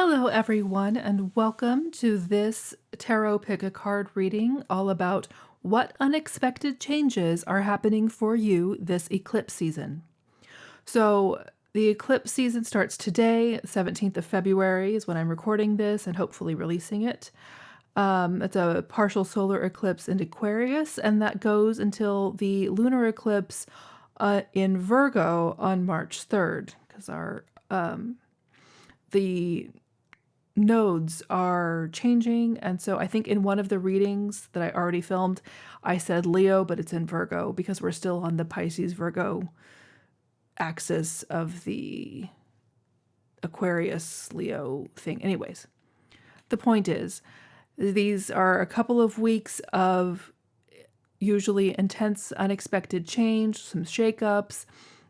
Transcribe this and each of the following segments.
Hello, everyone, and welcome to this Tarot Pick a Card reading all about what unexpected changes are happening for you this eclipse season. So, the eclipse season starts today, 17th of February is when I'm recording this and hopefully releasing it. It's a partial solar eclipse in Aquarius, and that goes until the lunar eclipse in Virgo on March 3rd, because the nodes are changing. And so I think in one of the readings that I already filmed, I said Leo, but it's in Virgo because we're still on the Pisces Virgo axis of the Aquarius Leo thing. Anyways, the point is, these are a couple of weeks of usually intense, unexpected change, some shakeups.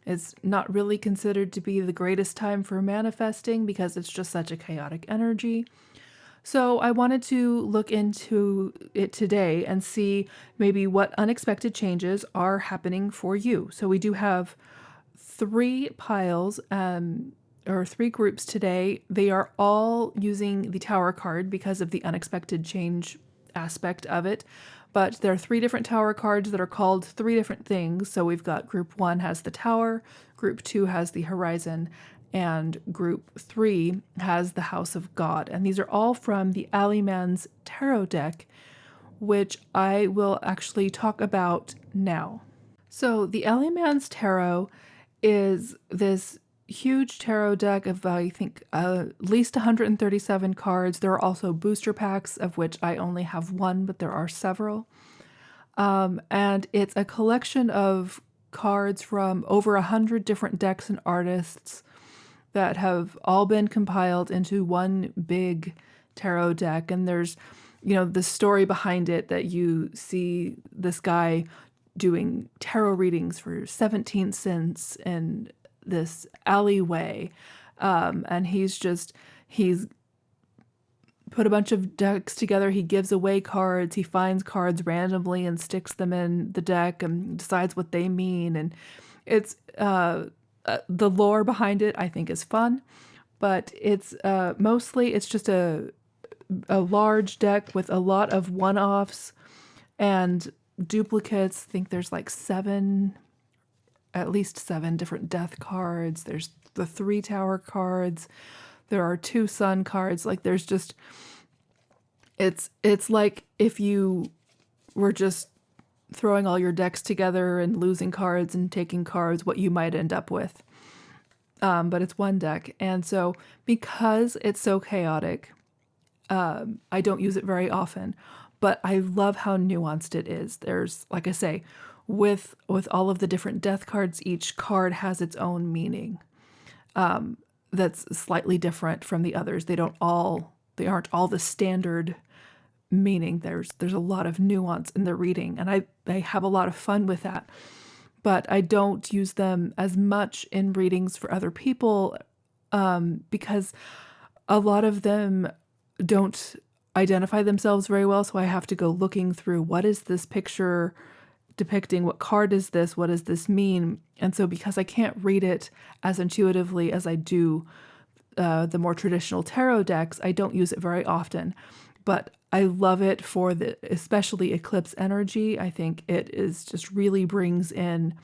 It's not really considered to be the greatest time for manifesting because it's just such a chaotic energy. So I wanted to look into it today and see maybe what unexpected changes are happening for you. So we do have three piles or three groups today. They are all using the Tower card because of the unexpected change aspect of it. But there are three different Tower cards that are called three different things. So we've got group 1 has the Tower, group 2 has the Horizon, and group 3 has the House of God. And these are all from the Alleyman's Tarot deck, which I will actually talk about now. So the Alleyman's Tarot is this huge tarot deck of, I think, at least 137 cards. There are also booster packs, of which I only have one, but there are several. And it's a collection of cards from over 100 different decks and artists that have all been compiled into one big tarot deck. And there's, the story behind it that you see this guy doing tarot readings for 17 cents in this alleyway. And he's put a bunch of decks together. He gives away cards. He finds cards randomly and sticks them in the deck and decides what they mean. And it's the lore behind it, I think, is fun, but it's mostly it's just a large deck with a lot of one-offs and duplicates. I think there's like at least seven different death cards. There's the 3 Tower cards. There are 2 Sun cards. Like there's just, it's like if you were just throwing all your decks together and losing cards and taking cards, what you might end up with. But it's one deck. And so because it's so chaotic, I don't use it very often, but I love how nuanced it is. There's, like I say, with all of the different death cards, each card has its own meaning. That's slightly different from the others. They aren't all the standard meaning. There's a lot of nuance in the reading, and I have a lot of fun with that. But I don't use them as much in readings for other people because a lot of them don't identify themselves very well. So I have to go looking through, what is this picture depicting? What card is this? What does this mean? And so because I can't read it as intuitively as I do the more traditional tarot decks, I don't use it very often. But I love it for especially eclipse energy. I think it is just really brings in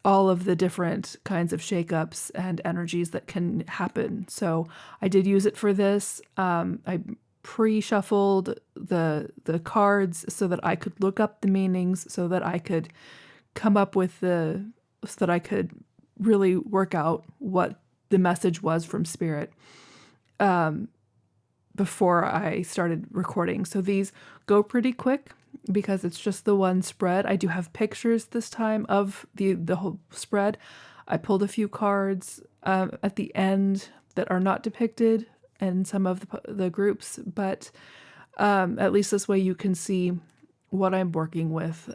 all of the different kinds of shakeups and energies that can happen. So I did use it for this. I pre-shuffled the cards so that I could look up the meanings, so that I could come up with so that I could really work out what the message was from Spirit before I started recording. So these go pretty quick because it's just the one spread. I do have pictures this time of the whole spread. I pulled a few cards at the end that are not depicted in some of the groups, but at least this way you can see what I'm working with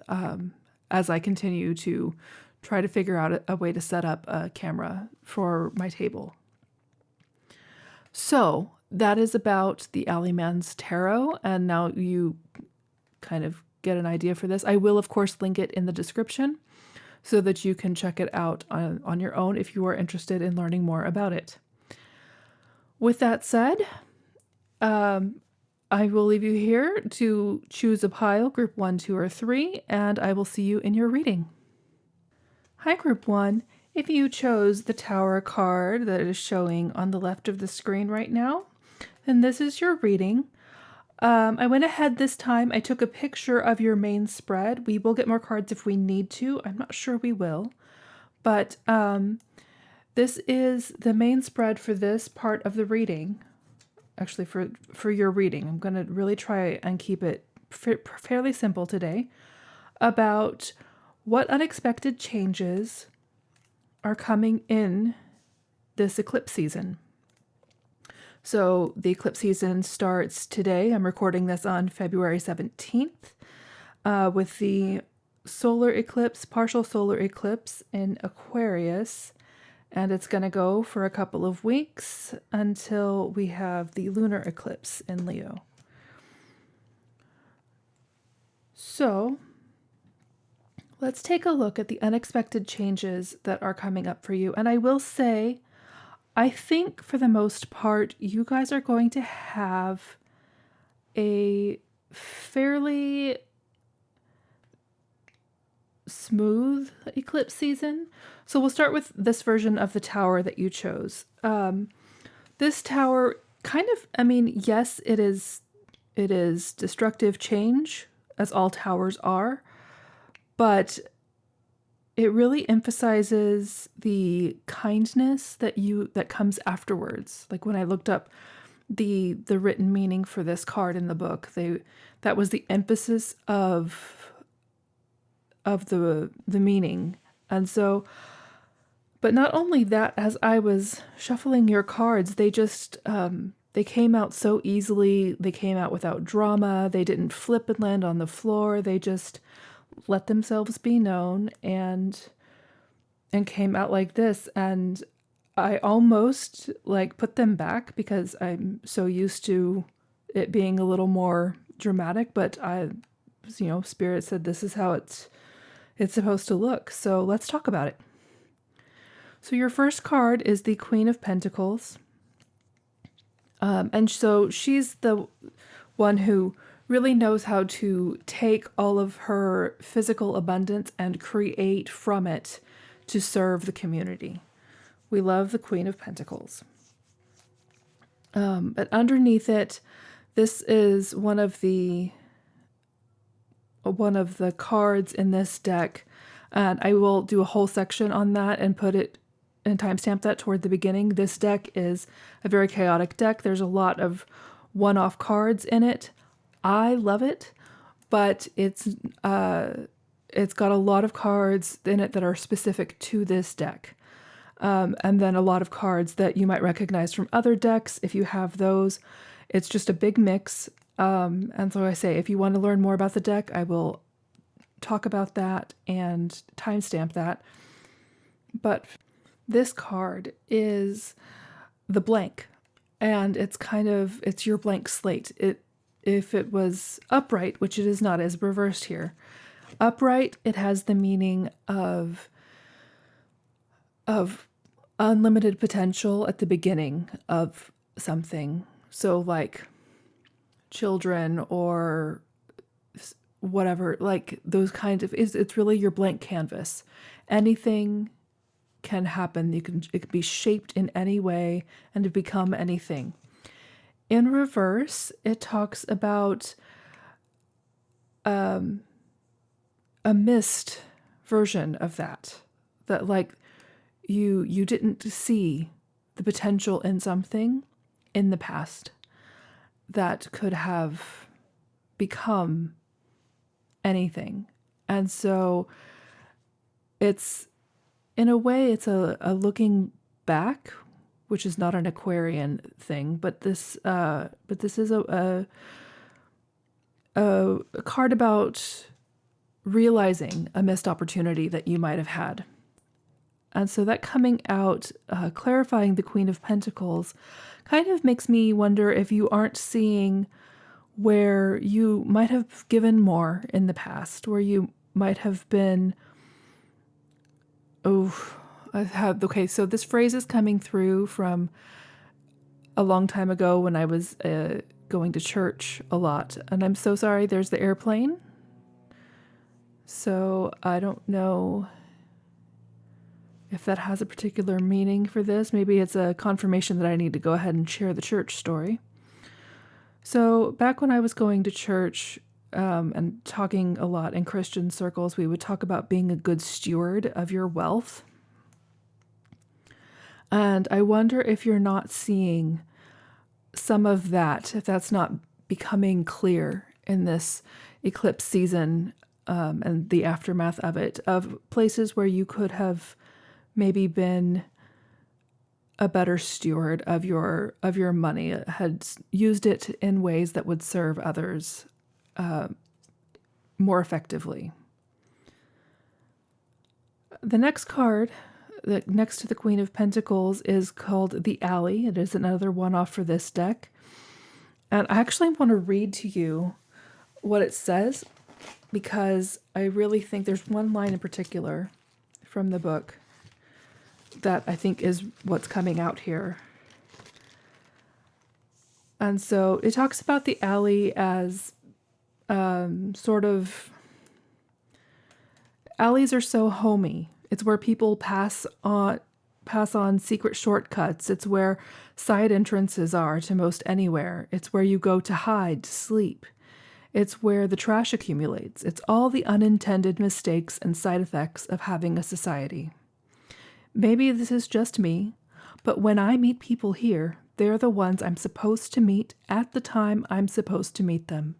as I continue to try to figure out a way to set up a camera for my table. So that is about the Alleyman's Tarot, and now you kind of get an idea for this. I will, of course, link it in the description so that you can check it out on your own if you are interested in learning more about it. With that said, um, I will leave you here to choose a pile, group 1, 2, or 3, and I will see you in your reading. Hi, group 1. If you chose the Tower card that is showing on the left of the screen right now, then this is your reading. I went ahead this time. I took a picture of your main spread. We will get more cards if we need to. I'm not sure we will. But this is the main spread for this part of the reading. Actually, for your reading. I'm going to really try and keep it fairly simple today about what unexpected changes are coming in this eclipse season. So the eclipse season starts today. I'm recording this on February 17th with the solar eclipse, partial solar eclipse in Aquarius. And it's going to go for a couple of weeks until we have the lunar eclipse in Leo. So let's take a look at the unexpected changes that are coming up for you. And I will say, I think for the most part, you guys are going to have a fairly smooth eclipse season. So we'll start with this version of the tower that you chose. This tower kind of, yes, it is destructive change, as all towers are, but it really emphasizes the kindness that comes afterwards. Like when I looked up the written meaning for this card in the book, that was the emphasis of the meaning. And so, but not only that, as I was shuffling your cards, they just they came out so easily. They came out without drama. They didn't flip and land on the floor. They just let themselves be known and came out like this. And I almost like put them back because I'm so used to it being a little more dramatic, but Spirit said this is how it's supposed to look. So let's talk about it. So your first card is the Queen of Pentacles. And so she's the one who really knows how to take all of her physical abundance and create from it to serve the community. We love the Queen of Pentacles. But underneath it, this is one of the cards in this deck, and I will do a whole section on that and put it and timestamp that toward the beginning. This deck is a very chaotic deck. There's a lot of one-off cards in it. I love it, but it's got a lot of cards in it that are specific to this deck. And then a lot of cards that you might recognize from other decks if you have those. It's just a big mix. And so I say, if you want to learn more about the deck, I will talk about that and timestamp that. But this card is the blank, and it's your blank slate. If it was upright, which it is not, as reversed here. Upright, it has the meaning of unlimited potential at the beginning of something. So like children or whatever, like those kinds of, it's really your blank canvas. Anything can happen. It can be shaped in any way and to become anything. In reverse, it talks about a missed version of that like you didn't see the potential in something in the past that could have become anything. And so it's, in a way, it's a looking back, which is not an Aquarian thing, but this is a card about realizing a missed opportunity that you might have had. And so that coming out, clarifying the Queen of Pentacles, kind of makes me wonder if you aren't seeing where you might have given more in the past, where you might have been, so this phrase is coming through from a long time ago when I was going to church a lot. And I'm so sorry, there's the airplane. So I don't know if that has a particular meaning for this. Maybe it's a confirmation that I need to go ahead and share the church story. So back when I was going to church and talking a lot in Christian circles, we would talk about being a good steward of your wealth. And I wonder if you're not seeing some of that, if that's not becoming clear in this eclipse season and the aftermath of it, of places where you could have maybe been a better steward of your money, had used it in ways that would serve others more effectively. The next card, next to the Queen of Pentacles, is called the Alley. It is another one-off for this deck. And I actually want to read to you what it says, because I really think there's one line in particular from the book that I think is what's coming out here. And so it talks about the alley as sort of, alleys are so homey. It's where people pass on secret shortcuts. It's where side entrances are to most anywhere. It's where you go to hide, to sleep. It's where the trash accumulates. It's all the unintended mistakes and side effects of having a society. Maybe this is just me, but when I meet people here, they're the ones I'm supposed to meet at the time I'm supposed to meet them.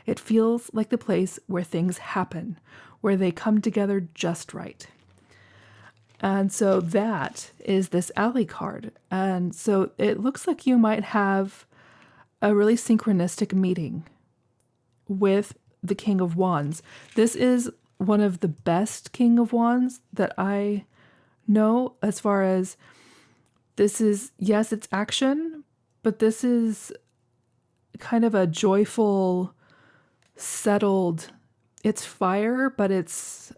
It feels like the place where things happen, where they come together just right. And so that is this alley card. And so it looks like you might have a really synchronistic meeting with the King of Wands. This is one of the best King of Wands that I know, as far as this is, yes, it's action, but this is kind of a joyful, settled, it's fire, but it's,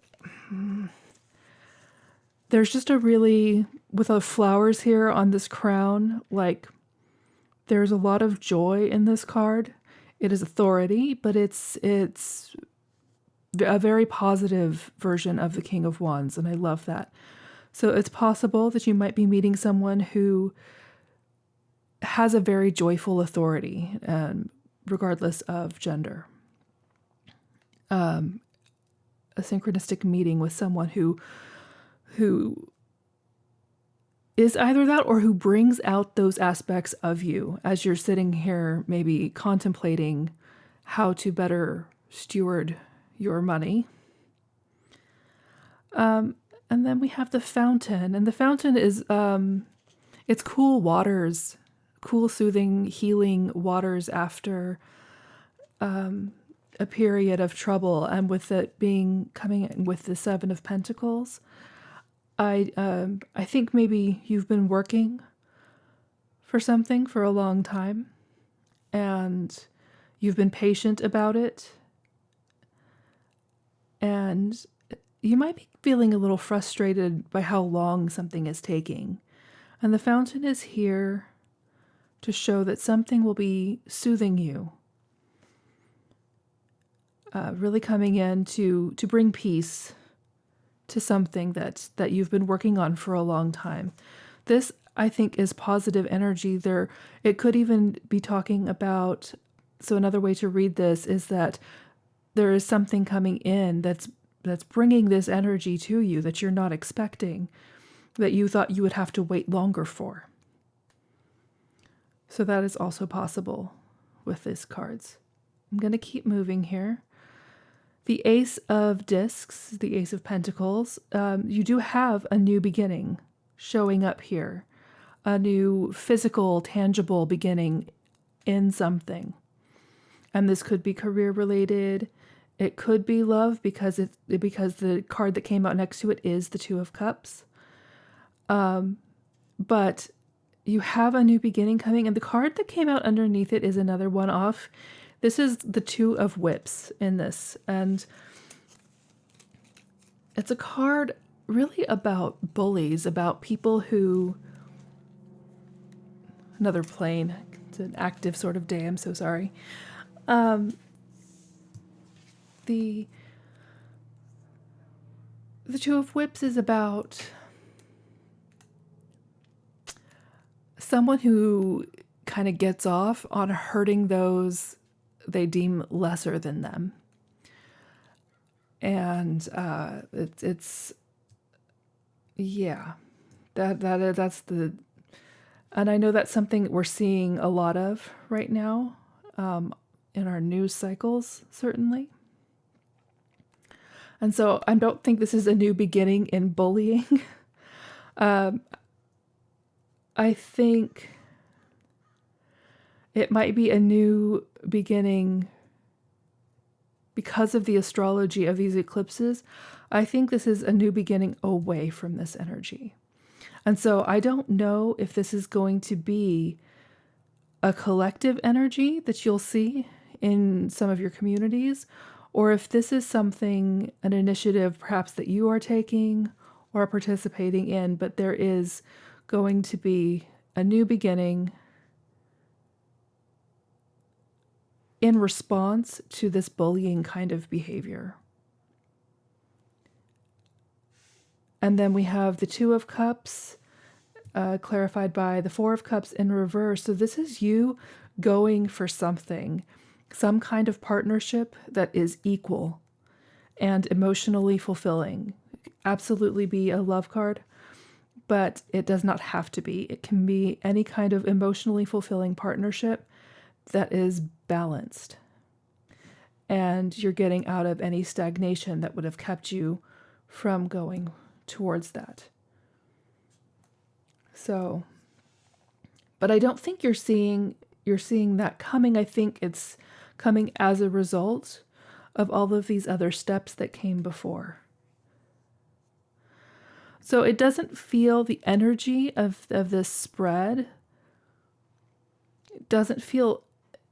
there's just a really, with the flowers here on this crown, like there's a lot of joy in this card. It is authority, but it's a very positive version of the King of Wands, and I love that. So it's possible that you might be meeting someone who has a very joyful authority, regardless of gender. A synchronistic meeting with someone who is either that or who brings out those aspects of you as you're sitting here maybe contemplating how to better steward your money. And then we have the fountain, and the fountain is, it's cool waters, cool, soothing, healing waters after a period of trouble. And with it being coming in with the Seven of Pentacles, I think maybe you've been working for something for a long time, and you've been patient about it, and you might be feeling a little frustrated by how long something is taking. And the fountain is here to show that something will be soothing you, really coming in to bring peace to something that you've been working on for a long time. This, I think, is positive energy. It could even be talking about, so another way to read this is that there is something coming in that's bringing this energy to you that you're not expecting, that you thought you would have to wait longer for. So that is also possible with these cards. I'm going to keep moving here. The Ace of Discs, the Ace of Pentacles, you do have a new beginning showing up here, a new physical, tangible beginning in something. And this could be career related. It could be love because the card that came out next to it is the Two of Cups. But you have a new beginning coming, and the card that came out underneath it is another one-off. This is the Two of Whips in this, and it's a card really about bullies, about people who another plane. It's an active sort of day. I'm so sorry. Um, the Two of Whips is about someone who kind of gets off on hurting those they deem lesser than them. And it's yeah, that's the, and I know that's something we're seeing a lot of right now, in our news cycles, certainly. And so I don't think this is a new beginning in bullying. I think it might be a new beginning because of the astrology of these eclipses. I think this is a new beginning away from this energy. And so I don't know if this is going to be a collective energy that you'll see in some of your communities, or if this is something, an initiative perhaps that you are taking or participating in, but there is going to be a new beginning in response to this bullying kind of behavior. And then we have the Two of Cups, clarified by the Four of Cups in reverse. So this is you going for something, some kind of partnership that is equal and emotionally fulfilling. Absolutely be a love card, but it does not have to be. It can be any kind of emotionally fulfilling partnership that is balanced. And you're getting out of any stagnation that would have kept you from going towards that. So, but I don't think you're seeing that coming. I think it's coming as a result of all of these other steps that came before. So it doesn't feel, the energy of this spread, it doesn't feel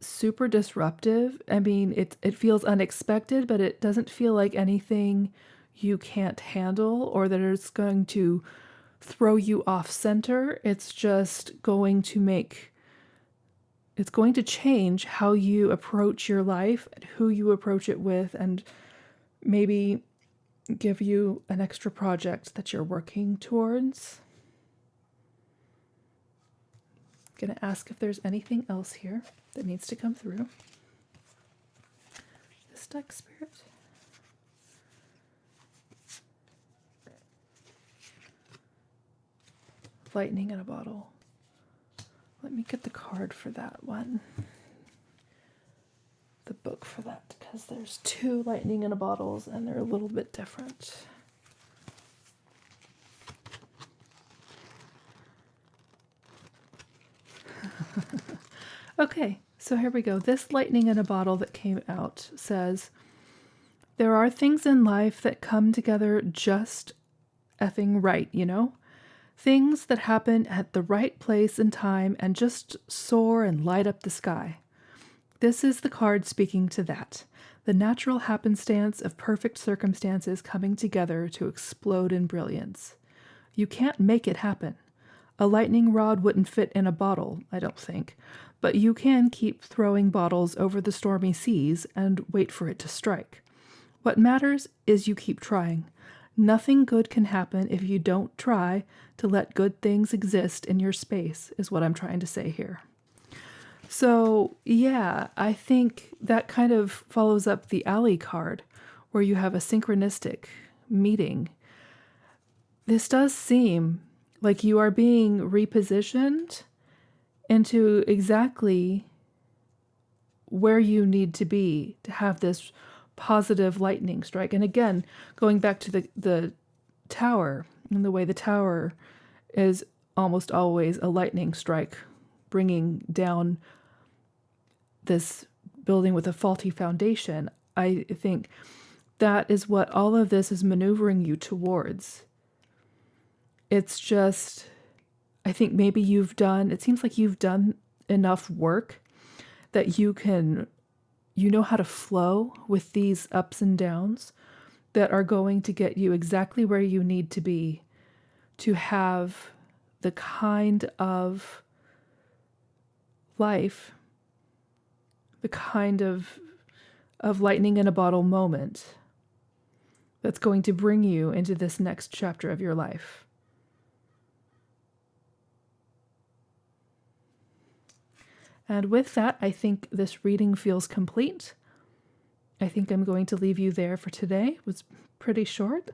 super disruptive. I mean, it feels unexpected, but it doesn't feel like anything you can't handle or that it's going to throw you off center. It's just going to it's going to change how you approach your life, who you approach it with, and maybe give you an extra project that you're working towards. I'm going to ask if there's anything else here that needs to come through. This deck, Spirit. Lightning in a bottle. Let me get the card for that one. The book for that, because there's two lightning in a bottles and they're a little bit different. Okay, so here we go. This lightning in a bottle that came out says, there are things in life that come together just effing right, you know? Things that happen at the right place and time and just soar and light up the sky. This is the card speaking to that. The natural happenstance of perfect circumstances coming together to explode in brilliance. You can't make it happen. A lightning rod wouldn't fit in a bottle, I don't think, but you can keep throwing bottles over the stormy seas and wait for it to strike. What matters is you keep trying. Nothing good can happen if you don't try to let good things exist in your space, is what I'm trying to say here. So, yeah, I think that kind of follows up the alley card, where you have a synchronistic meeting. This does seem like you are being repositioned into exactly where you need to be to have this positive lightning strike. And again, going back to the tower, and the way the tower is almost always a lightning strike, bringing down this building with a faulty foundation. I think that is what all of this is maneuvering you towards. It's just, I think maybe it seems like you've done enough work that you know how to flow with these ups and downs that are going to get you exactly where you need to be to have the kind of life the kind of lightning in a bottle moment that's going to bring you into this next chapter of your life. And with that, I think this reading feels complete. I think I'm going to leave you there for today. It was pretty short,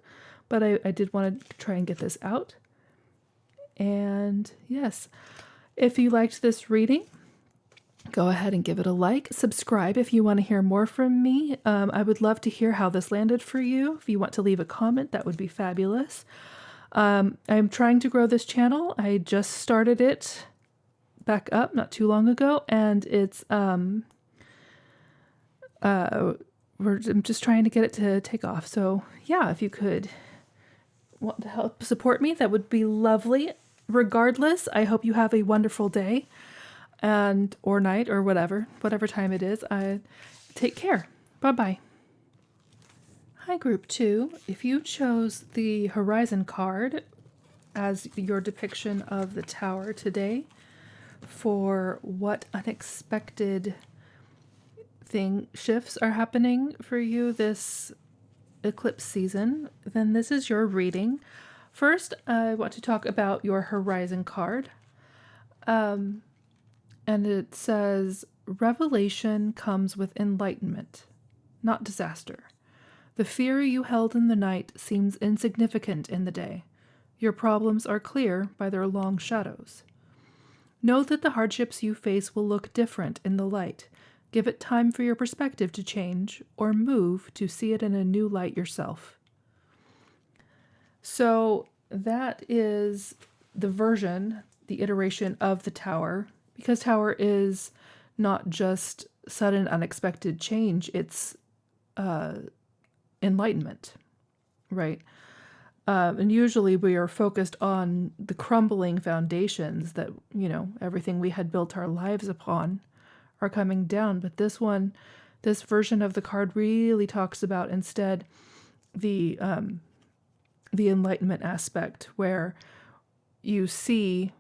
but I did want to try and get this out. And yes, if you liked this reading, go ahead and give it a like. Subscribe if you want to hear more from me. I would love to hear how this landed for you. If you want to leave a comment, that would be fabulous. I'm trying to grow this channel. I just started it back up not too long ago, and it's I'm just trying to get it to take off. So yeah, if you could want to help support me, that would be lovely. Regardless, I hope you have a wonderful day or night or whatever time it is. Take care. Bye-bye. Hi, Group 2. If you chose the Horizon card as your depiction of the tower today, for what unexpected shifts are happening for you this eclipse season, then this is your reading. First, I want to talk about your Horizon card. And it says, revelation comes with enlightenment, not disaster. The fear you held in the night seems insignificant in the day. Your problems are clear by their long shadows. Know that the hardships you face will look different in the light. Give it time for your perspective to change, or move to see it in a new light yourself. So that is the iteration of the tower, because tower is not just sudden unexpected change, it's enlightenment, right? And usually we are focused on the crumbling foundations that, everything we had built our lives upon are coming down. But this version of the card really talks about instead the enlightenment aspect, where you see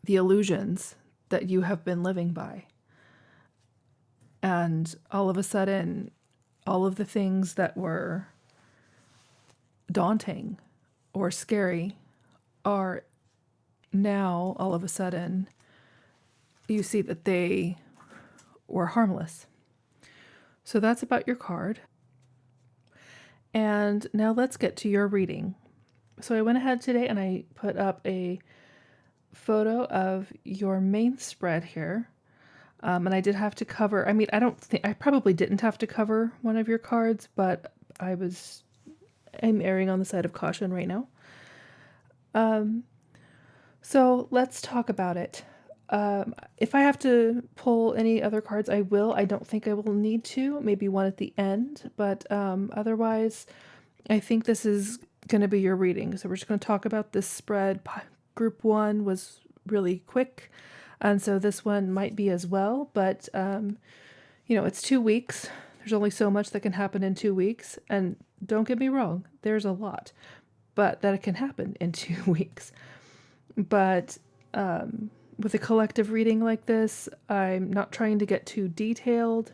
the illusions that you have been living by. And all of a sudden, all of the things that were daunting or scary are now, all of a sudden, you see that they were harmless. So that's about your card. And now let's get to your reading. So I went ahead today and I put up a photo of your main spread here. And I did have to cover, I probably didn't have to cover one of your cards, but I'm erring on the side of caution right now. So let's talk about it. If I have to pull any other cards, I will. I don't think I will need to. Maybe one at the end, but otherwise, I think this is going to be your reading. So we're just going to talk about this spread. Group 1 was really quick, and so this one might be as well. But it's 2 weeks. There's only so much that can happen in 2 weeks, and don't get me wrong, there's a lot, but that can happen in 2 weeks. But with a collective reading like this, I'm not trying to get too detailed.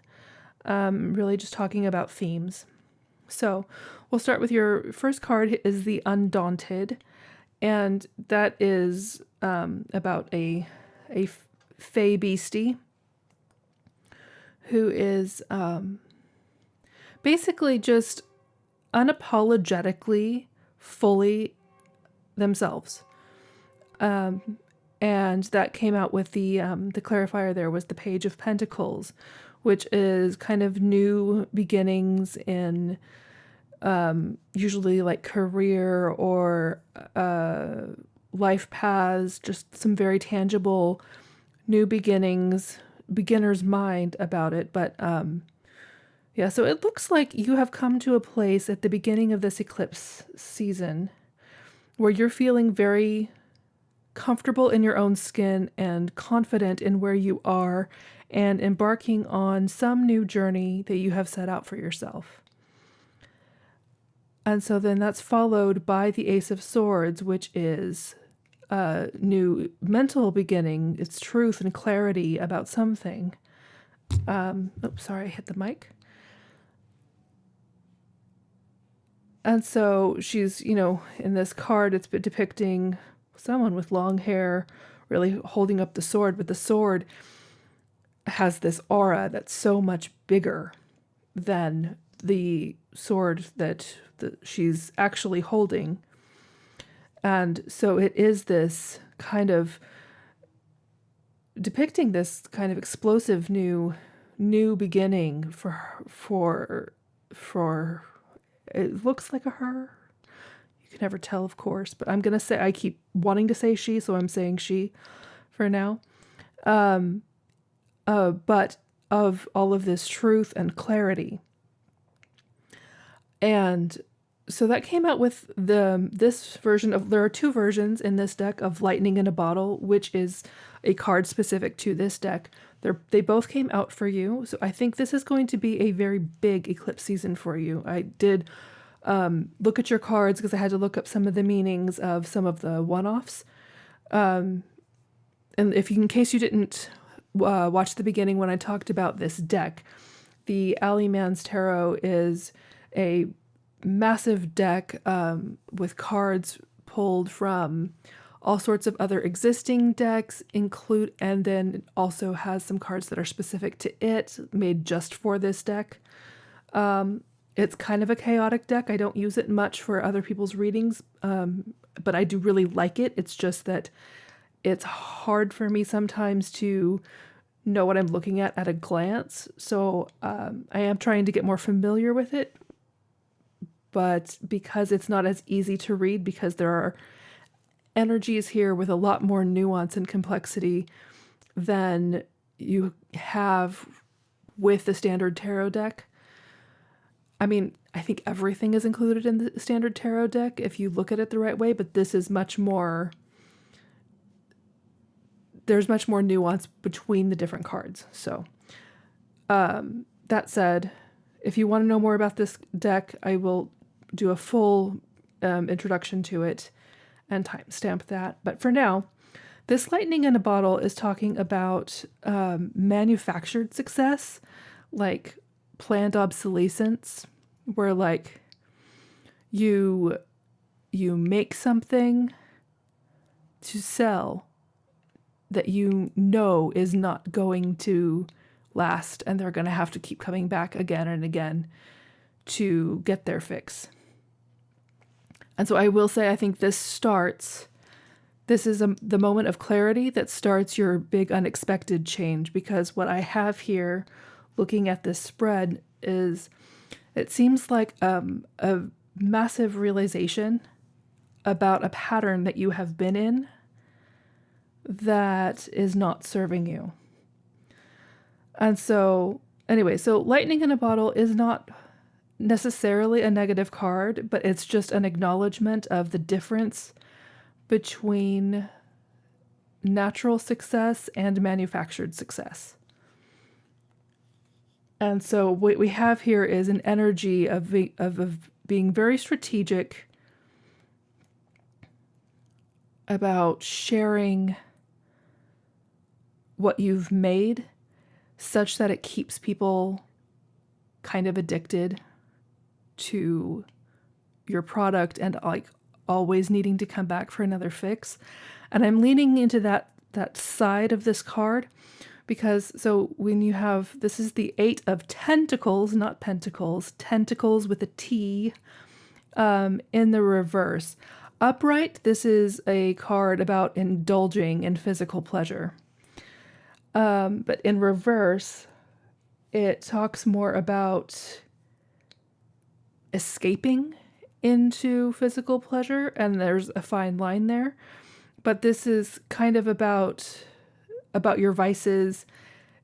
Really just talking about themes. So we'll start with your first card is the Undaunted, and that is about a fey beastie who is basically just unapologetically fully themselves. And that came out with the clarifier there was the Page of Pentacles, which is kind of new beginnings in usually like career or life paths, just some very tangible new beginnings, beginner's mind about it. But so it looks like you have come to a place at the beginning of this eclipse season where you're feeling very comfortable in your own skin and confident in where you are and embarking on some new journey that you have set out for yourself. And so then that's followed by the Ace of Swords, which is new mental beginning, it's truth and clarity about something. Oops, sorry, I hit the mic. And so she's, in this card, it's depicting someone with long hair really holding up the sword, but the sword has this aura that's so much bigger than the sword that she's actually holding. And so it is this kind of depicting this kind of explosive new beginning for it looks like a her. You can never tell, of course, but I'm going to say, I keep wanting to say she, so I'm saying she for now. But of all of this truth and clarity. And so that came out with this version of, there are two versions in this deck of Lightning in a Bottle, which is a card specific to this deck. They both came out for you. So I think this is going to be a very big eclipse season for you. I did look at your cards because I had to look up some of the meanings of some of the one-offs. And in case you didn't watch the beginning when I talked about this deck, the Alleyman's Tarot is a massive deck with cards pulled from all sorts of other existing decks, and then also has some cards that are specific to it, made just for this deck. It's kind of a chaotic deck. I don't use it much for other people's readings, but I do really like it. It's just that it's hard for me sometimes to know what I'm looking at a glance. So I am trying to get more familiar with it. But because it's not as easy to read, because there are energies here with a lot more nuance and complexity than you have with the standard tarot deck. I mean, I think everything is included in the standard tarot deck if you look at it the right way, but this is much more, there's much more nuance between the different cards. So that said, if you want to know more about this deck, I will do a full introduction to it and timestamp that. But for now, this Lightning in a Bottle is talking about manufactured success, like planned obsolescence, where like you make something to sell that you know is not going to last, and they're going to have to keep coming back again and again to get their fix. And so I will say, I think this is the moment of clarity that starts your big unexpected change, because what I have here looking at this spread is, it seems like a massive realization about a pattern that you have been in that is not serving you. And so anyway, so Lightning in a Bottle is not necessarily a negative card, but it's just an acknowledgement of the difference between natural success and manufactured success. And so what we have here is an energy of being very strategic about sharing what you've made such that it keeps people kind of addicted to your product and like always needing to come back for another fix. And I'm leaning into that side of this card because so when you have, this is the 8 of Tentacles, not Pentacles, Tentacles with a T in the reverse. Upright, this is a card about indulging in physical pleasure. But in reverse, it talks more about escaping into physical pleasure, and there's a fine line there. But this is kind of about your vices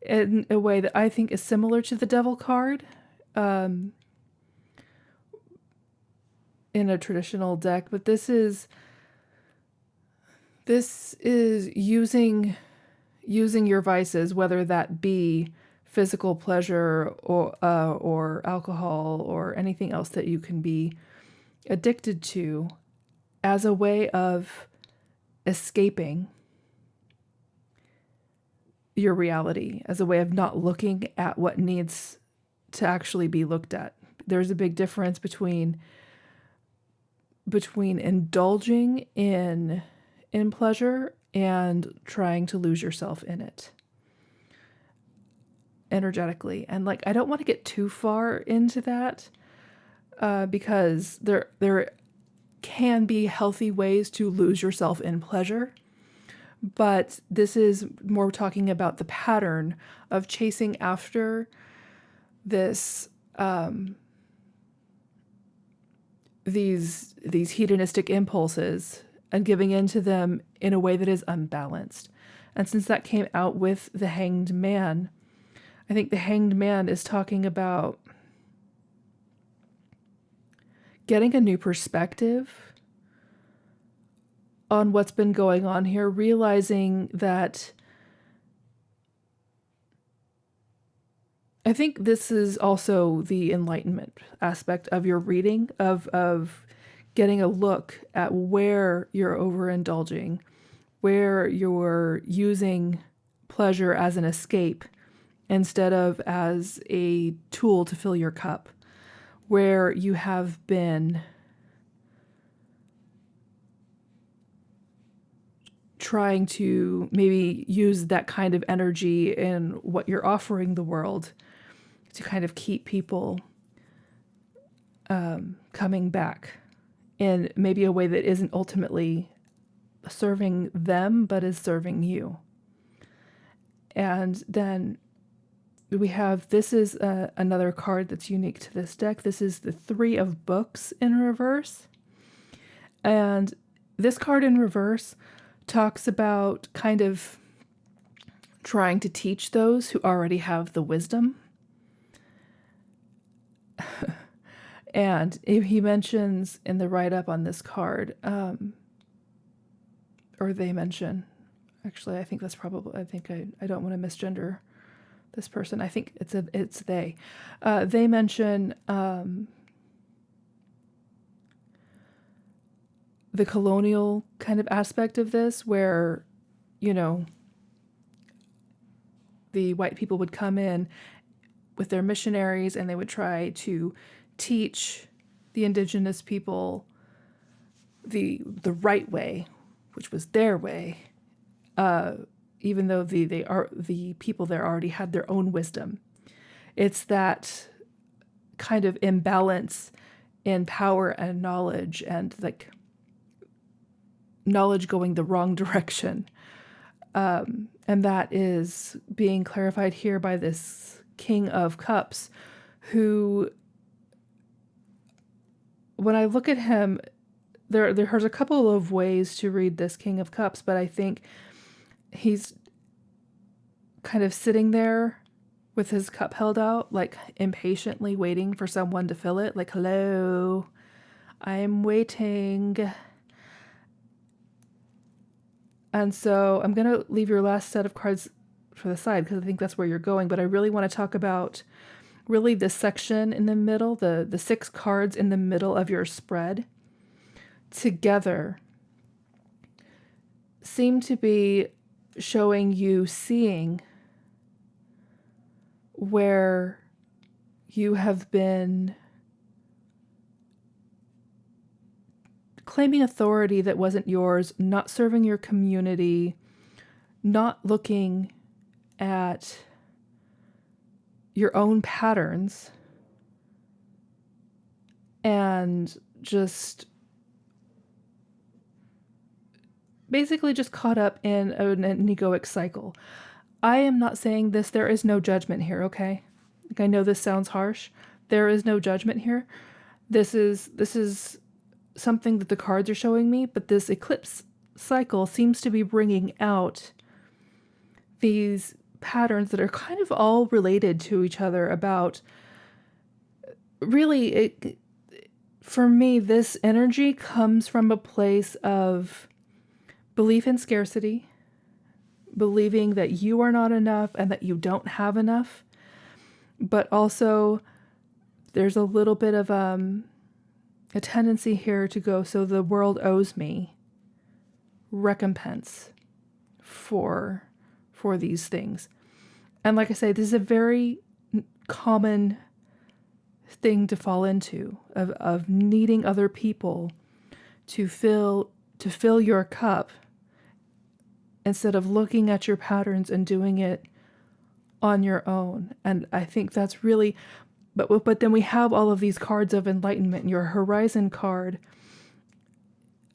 in a way that I think is similar to the Devil card in a traditional deck. But this is using your vices, whether that be physical pleasure or alcohol or anything else that you can be addicted to, as a way of escaping your reality, as a way of not looking at what needs to actually be looked at. There's a big difference between indulging in pleasure and trying to lose yourself in it energetically. And like, I don't want to get too far into that, because there can be healthy ways to lose yourself in pleasure. But this is more talking about the pattern of chasing after this, these hedonistic impulses and giving into them in a way that is unbalanced. And since that came out with the Hanged Man, I think the Hanged Man is talking about getting a new perspective on what's been going on here, realizing that I think this is also the enlightenment aspect of your reading, of getting a look at where you're overindulging, where you're using pleasure as an escape instead of as a tool to fill your cup, where you have been trying to maybe use that kind of energy in what you're offering the world to kind of keep people coming back in maybe a way that isn't ultimately serving them, but is serving you. And then we have, this is another card that's unique to this deck. This is the Three of Books in reverse. And this card in reverse talks about kind of trying to teach those who already have the wisdom. And he mentions in the write-up on this card, or they mention, actually, I think that's probably, I don't want to misgender this person. I think it's they. They mention the colonial kind of aspect of this, where, you know, the white people would come in with their missionaries and they would try to teach the indigenous people the right way, which was their way, even though the people there already had their own wisdom. It's that kind of imbalance in power and knowledge, and like knowledge going the wrong direction. And that is being clarified here by this King of Cups, who, when I look at him, there's a couple of ways to read this King of Cups, but I think he's kind of sitting there with his cup held out, like impatiently waiting for someone to fill it. Like, hello, I'm waiting. And so I'm going to leave your last set of cards for the side because I think that's where you're going. But I really want to talk about really this section in the middle, the 6 cards in the middle of your spread together seem to be showing you seeing where you have been claiming authority that wasn't yours, not serving your community, not looking at your own patterns, and just basically just caught up in an egoic cycle. I am not saying this, there is no judgment here, okay? Like, I know this sounds harsh. There is no judgment here. This is something that the cards are showing me, but this eclipse cycle seems to be bringing out these patterns that are kind of all related to each other about, really, for me, this energy comes from a place of belief in scarcity, believing that you are not enough and that you don't have enough, but also there's a little bit of a tendency here to go, so the world owes me. recompense for these things. And like I say, this is a very common thing to fall into, of needing other people to fill your cup instead of looking at your patterns and doing it on your own. And I think that's really, but then we have all of these cards of enlightenment. Your Horizon card,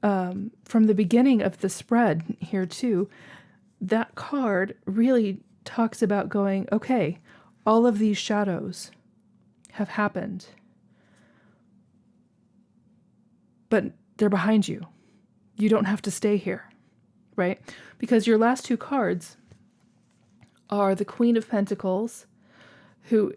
from the beginning of the spread here too, that card really talks about going, okay, all of these shadows have happened, but they're behind you. You don't have to stay here, right? Because your last two cards are the Queen of Pentacles, who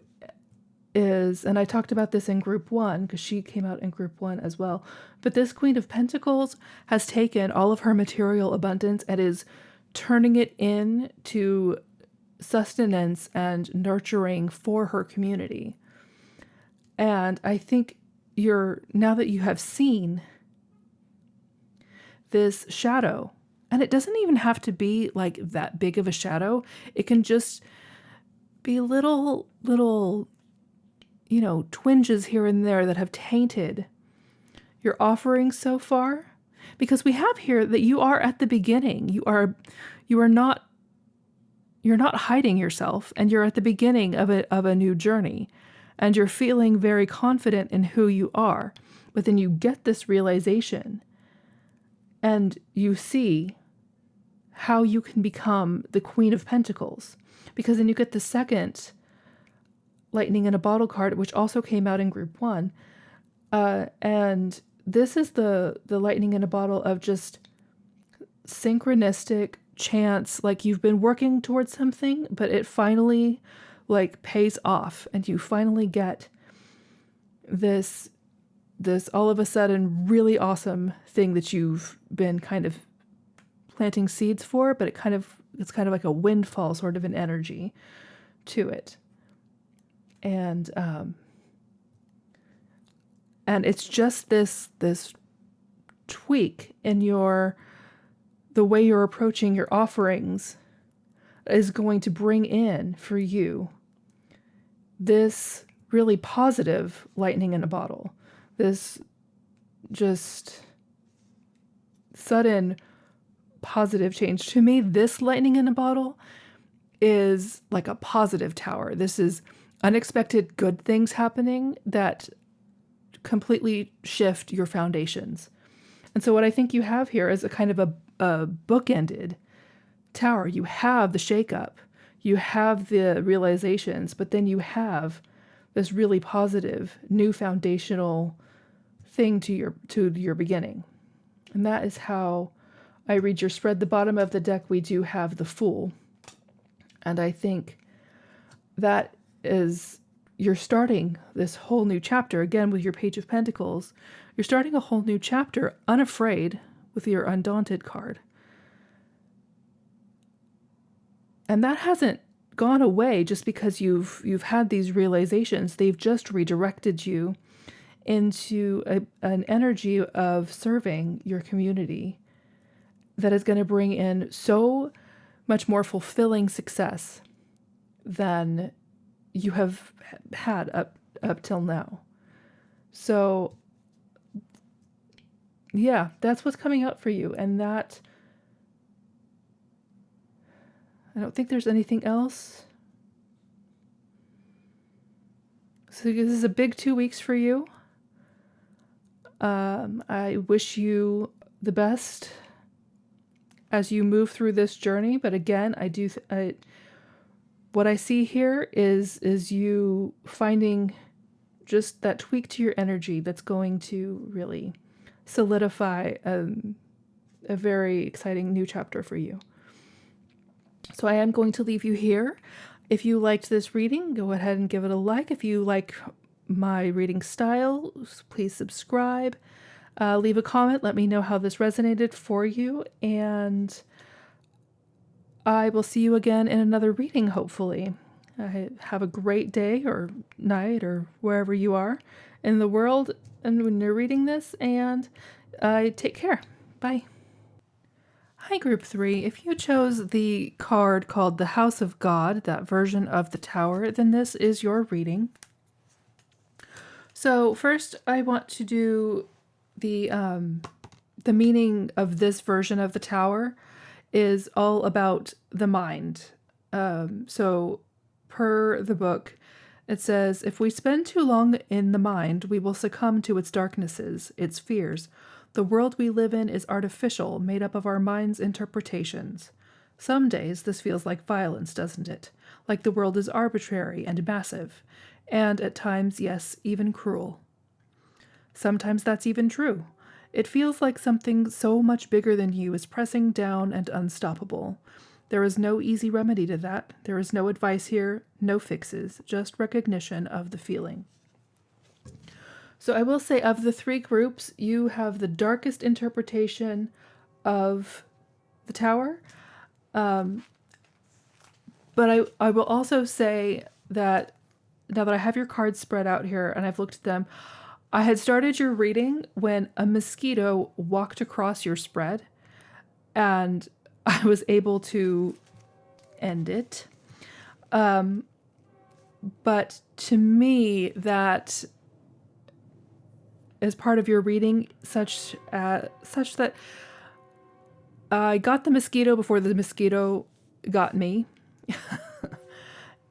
is, and I talked about this in group 1 because she came out in group 1 as well, but this Queen of Pentacles has taken all of her material abundance and is turning it into sustenance and nurturing for her community. And I think now that you have seen this shadow, and it doesn't even have to be like that big of a shadow. It can just be little, twinges here and there that have tainted your offerings so far. Because we have here that you are at the beginning. You're not hiding yourself, and you're at the beginning of a new journey, and you're feeling very confident in who you are. But then you get this realization, and you see how you can become the Queen of Pentacles. Because then you get the second Lightning in a Bottle card, which also came out in group 1. And this is the Lightning in a Bottle of just synchronistic chance, like you've been working towards something, but it finally pays off, and you finally get this all of a sudden really awesome thing that you've been kind of planting seeds for, but it's kind of like a windfall sort of an energy to it. And it's just this tweak in the way you're approaching your offerings is going to bring in for you this really positive lightning in a bottle. This just sudden positive change. To me, this lightning in a bottle is like a positive tower. This is unexpected good things happening that completely shift your foundations. And so what I think you have here is a kind of a bookended tower. You have the shakeup, you have the realizations, but then you have this really positive new foundational thing to your beginning. And that is how I read your spread. The bottom of the deck, we do have the Fool. And I think that is, you're starting this whole new chapter, again, with your Page of Pentacles. You're starting a whole new chapter, unafraid, with your Undaunted card. And that hasn't gone away just because you've had these realizations. They've just redirected you into an energy of serving your community that is going to bring in so much more fulfilling success than you have had up till now. So yeah, that's what's coming up for you. And that, I don't think there's anything else. So this is a big 2 weeks for you. I wish you the best as you move through this journey. But again, what I see here is you finding just that tweak to your energy that's going to really solidify a very exciting new chapter for you. So I am going to leave you here. If you liked this reading, go ahead and give it a like. If you like my reading style, please subscribe. Leave a comment. Let me know how this resonated for you. And I will see you again in another reading, hopefully. Have a great day or night or wherever you are in the world and when you're reading this. And take care. Bye. Hi, Group 3. If you chose the card called the House of God, that version of the Tower, then this is your reading. So first, I want to do the meaning of this version of the Tower is all about the mind. So per the book, it says, if we spend too long in the mind, we will succumb to its darknesses, its fears. The world we live in is artificial, made up of our mind's interpretations. Some days this feels like violence, doesn't it? Like the world is arbitrary and massive, and at times, yes, even cruel. Sometimes that's even true. It feels like something so much bigger than you is pressing down and unstoppable. There is no easy remedy to that. There is no advice here, no fixes, just recognition of the feeling. So I will say, of the three groups, you have the darkest interpretation of the Tower. But I will also say that now that I have your cards spread out here and I've looked at them, I had started your reading when a mosquito walked across your spread, and I was able to end it. But to me, that is part of your reading, such that I got the mosquito before the mosquito got me.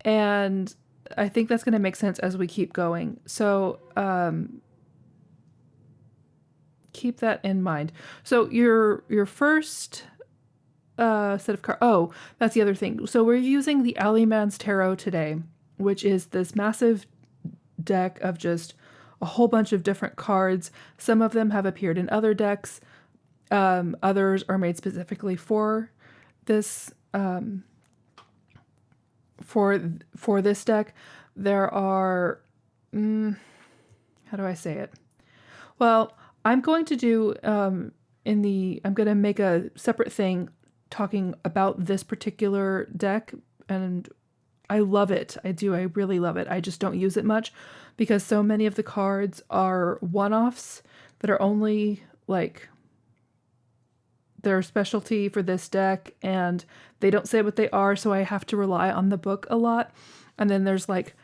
And I think that's going to make sense as we keep going. So keep that in mind. So your first set of cards. Oh, that's the other thing. So we're using the Alleyman's Tarot today, which is this massive deck of just a whole bunch of different cards. Some of them have appeared in other decks. Others are made specifically for this for this deck. There are how do I say it? Well, I'm going to do I'm going to make a separate thing talking about this particular deck, and I love it. I do. I really love it. I just don't use it much because so many of the cards are one-offs that are only like their specialty for this deck, and they don't say what they are, so I have to rely on the book a lot. And then there's like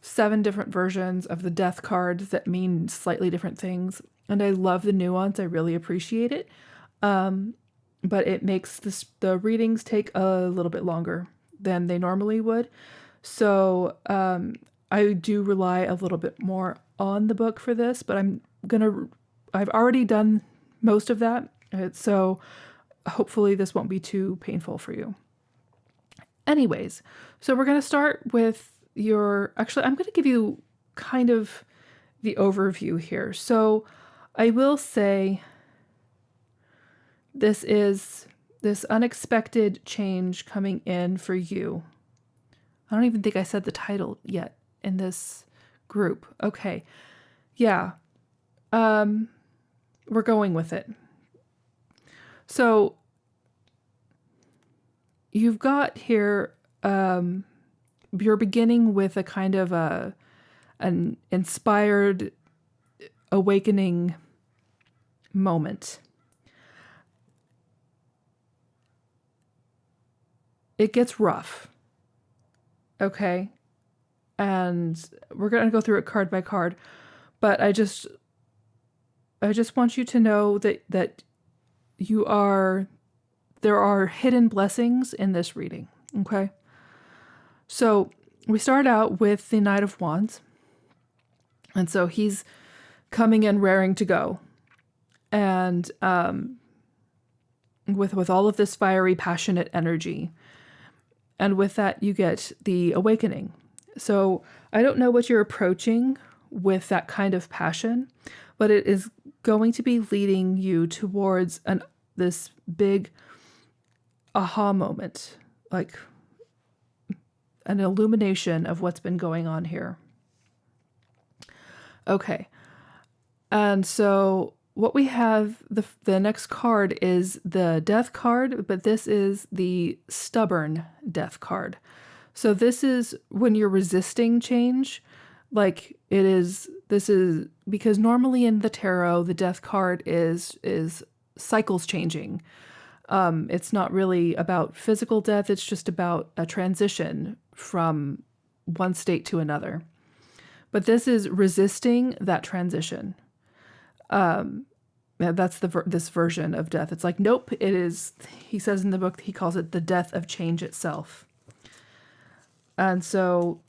7 different versions of the death card that mean slightly different things. And I love the nuance. I really appreciate it. But it makes the readings take a little bit longer than they normally would. So I do rely a little bit more on the book for this, but I've already done most of that. So hopefully this won't be too painful for you. Anyways, so we're going to start with actually, I'm going to give you kind of the overview here. So I will say this is this unexpected change coming in for you. I don't even think I said the title yet in this group. Okay. Yeah. We're going with it. So you've got here, you're beginning with a kind of an inspired awakening moment. It gets rough. Okay. And we're going to go through it card by card, but I just want you to know that there are hidden blessings in this reading. Okay. So we start out with the Knight of Wands. And so he's coming in raring to go. And with all of this fiery, passionate energy. And with that, you get the awakening. So I don't know what you're approaching with that kind of passion, but it is going to be leading you towards this big aha moment, like an illumination of what's been going on here. Okay. And so what we have, the next card is the Death card, but this is the Stubborn Death card. So this is when you're resisting change, like this is because normally in the tarot, the Death card is cycles changing. It's not really about physical death, it's just about a transition from one state to another. But this is resisting that transition. That's this version of death. It's like, nope, it is, he says in the book, he calls it the death of change itself. And so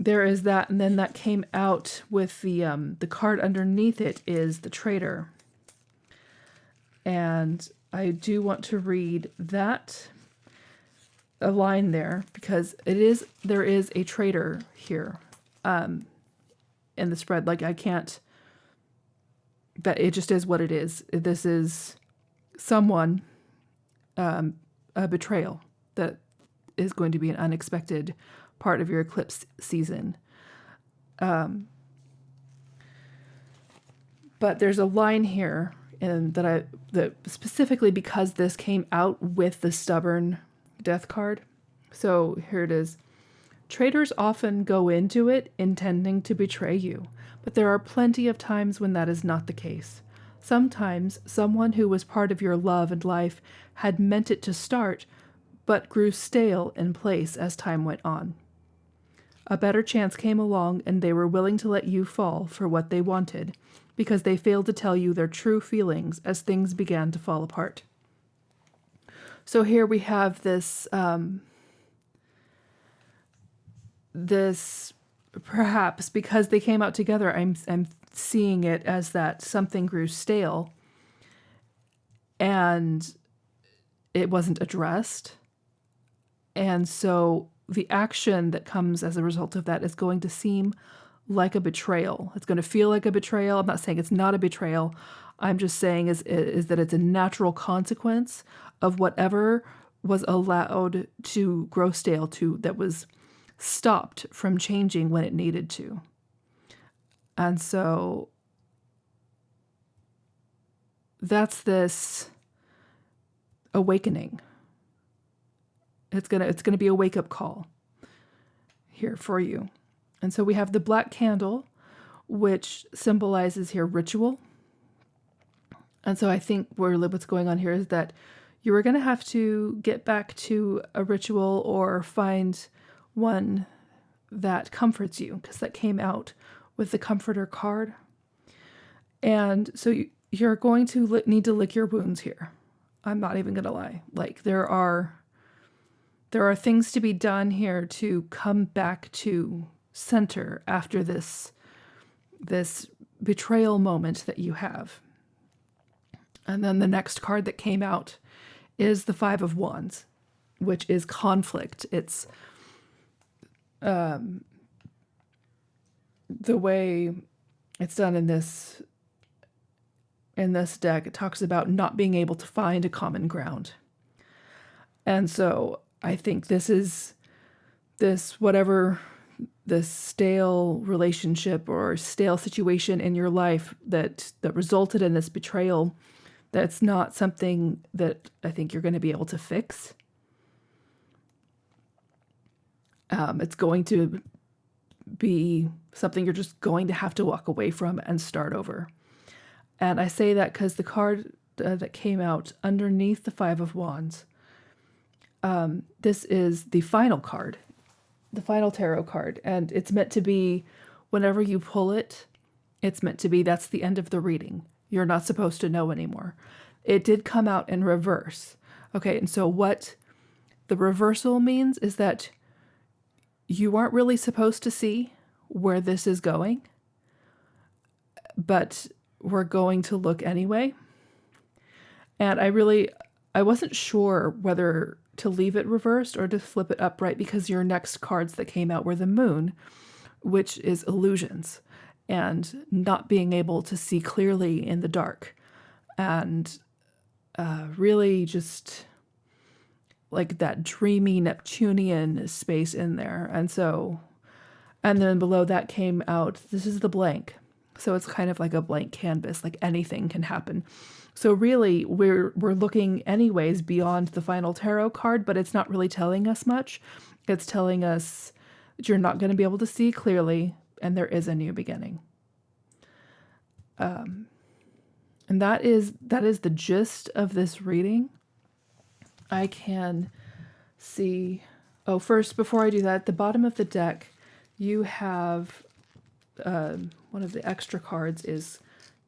there is that, and then that came out with the card underneath it is the traitor. And I do want to read that a line there because there is a traitor here in the spread. Like, I can't, that it just is what it is. This is someone, a betrayal that is going to be an unexpected part of your eclipse season. But there's a line here, and that specifically because this came out with the stubborn death card. So here it is. Traitors often go into it intending to betray you, but there are plenty of times when that is not the case. Sometimes someone who was part of your love and life had meant it to start, but grew stale in place as time went on. A better chance came along, and they were willing to let you fall for what they wanted, because they failed to tell you their true feelings as things began to fall apart. So here we have this, perhaps because they came out together, I'm seeing it as that something grew stale and it wasn't addressed. And so the action that comes as a result of that is going to seem like a betrayal. It's going to feel like a betrayal. I'm not saying it's not a betrayal. I'm just saying is that it's a natural consequence of whatever was allowed to grow stale, that was stopped from changing when it needed to. And so that's this awakening. It's gonna be a wake-up call here for you. And so we have the black candle, which symbolizes here ritual. And so I think what's going on here is that you are going to have to get back to a ritual or find one that comforts you, because that came out with the comforter card. And so you're going to need to lick your wounds here. I'm not even going to lie. Like, there are things to be done here to come back to center after this betrayal moment that you have. And then the next card that came out is the Five of Wands, which is conflict. It's the way it's done in this deck. It talks about not being able to find a common ground. And so I think this stale relationship or stale situation in your life that resulted in this betrayal, that's not something that I think you're going to be able to fix. It's going to be something you're just going to have to walk away from and start over. And I say that because the card that came out underneath the Five of Wands, this is the final card, the final tarot card. And it's meant to be, whenever you pull it, it's meant to be, that's the end of the reading. You're not supposed to know anymore. It did come out in reverse. Okay, and so what the reversal means is that you aren't really supposed to see where this is going, but we're going to look anyway. And I wasn't sure whether to leave it reversed or to flip it upright, because your next cards that came out were the Moon, which is illusions and not being able to see clearly in the dark, and really just like that dreamy Neptunian space in there. And then below that came out, this is the blank. So it's kind of like a blank canvas, like anything can happen. So really, we're looking anyways beyond the final tarot card, but it's not really telling us much. It's telling us that you're not going to be able to see clearly, and there is a new beginning. And that is the gist of this reading. I can see. Oh, first, before I do that, at the bottom of the deck, you have one of the extra cards is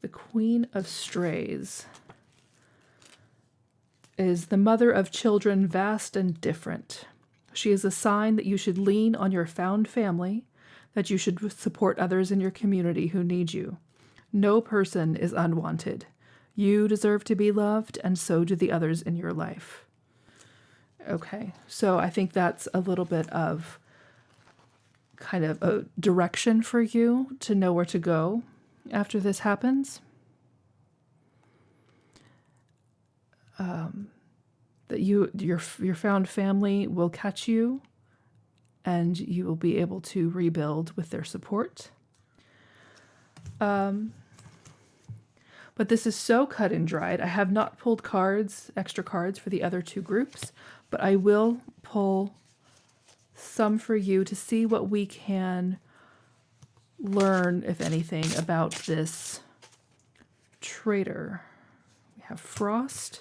the Queen of Strays. Is the mother of children vast and different. She is a sign that you should lean on your found family, that you should support others in your community who need you. No person is unwanted. You deserve to be loved, and so do the others in your life. Okay, so I think that's a little bit of kind of a direction for you to know where to go after this happens. That your found family will catch you, and you will be able to rebuild with their support. But this is so cut and dried. I have not pulled extra cards for the other two groups, but I will pull some for you to see what we can learn, if anything, about this traitor. We have Frost,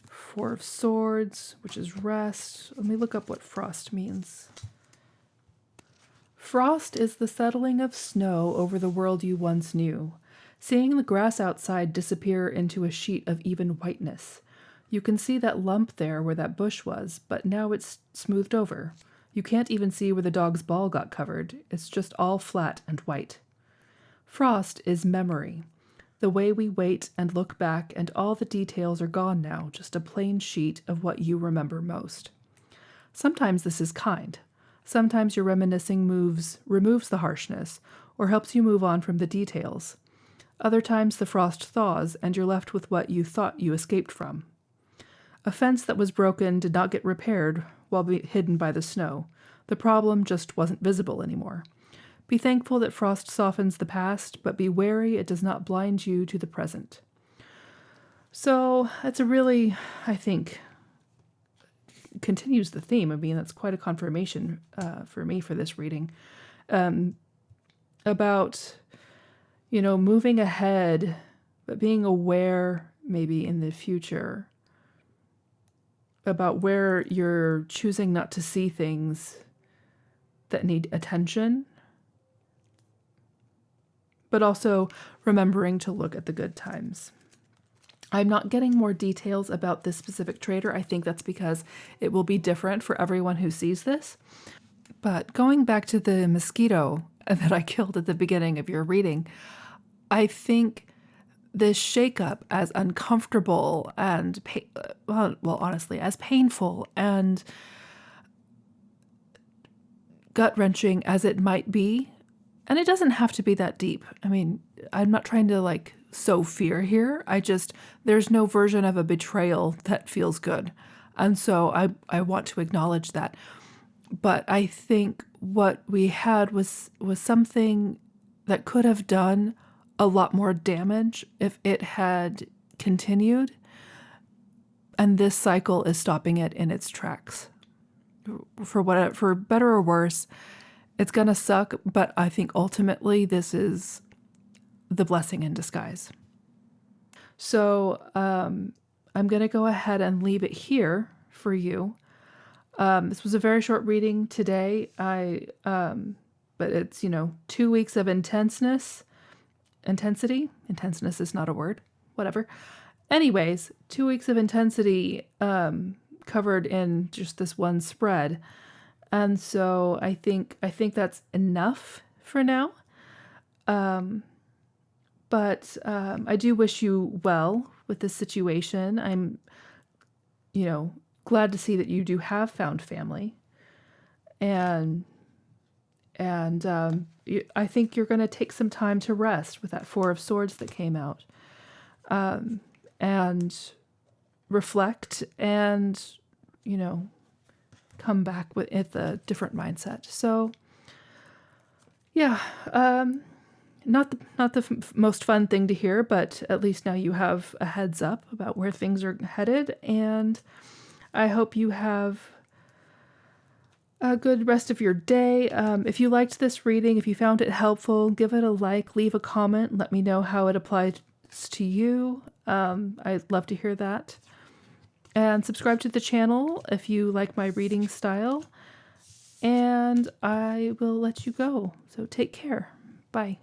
Four of Swords, which is rest. Let me look up what frost means. Frost is the settling of snow over the world you once knew, seeing the grass outside disappear into a sheet of even whiteness. You can see that lump there where that bush was, but now it's smoothed over. You can't even see where the dog's ball got covered. It's just all flat and white. Frost is memory. The way we wait and look back, and all the details are gone now, just a plain sheet of what you remember most. Sometimes this is kind. Sometimes your reminiscing removes the harshness, or helps you move on from the details. Other times the frost thaws, and you're left with what you thought you escaped from. A fence that was broken did not get repaired while hidden by the snow. The problem just wasn't visible anymore. Be thankful that frost softens the past, but be wary it does not blind you to the present. So that's a really, I think, continues the theme. I mean, that's quite a confirmation for me for this reading. About, moving ahead, but being aware maybe in the future about where you're choosing not to see things that need attention, but also remembering to look at the good times. I'm not getting more details about this specific trader. I think that's because it will be different for everyone who sees this. But going back to the mosquito that I killed at the beginning of your reading, I think this shakeup, as uncomfortable and, honestly, as painful and gut-wrenching as it might be, and it doesn't have to be that deep. I mean, I'm not trying to sow fear here. There's no version of a betrayal that feels good. And so I want to acknowledge that. But I think what we had was something that could have done a lot more damage if it had continued. And this cycle is stopping it in its tracks. For better or worse, it's going to suck, but I think ultimately this is the blessing in disguise. So I'm going to go ahead and leave it here for you. This was a very short reading today. But it's, 2 weeks of intensity. Intenseness is not a word. Whatever. Anyways, 2 weeks of intensity covered in just this one spread. And so I think that's enough for now. But I do wish you well with this situation. I'm, glad to see that you do have found family. And I think you're going to take some time to rest with that Four of Swords that came out. And reflect and, come back with a different mindset. So, yeah, not the most fun thing to hear, but at least now you have a heads up about where things are headed, and I hope you have a good rest of your day. If you liked this reading, if you found it helpful, give it a like, leave a comment, let me know how it applies to you. I'd love to hear that. And subscribe to the channel if you like my reading style. And I will let you go. So take care. Bye.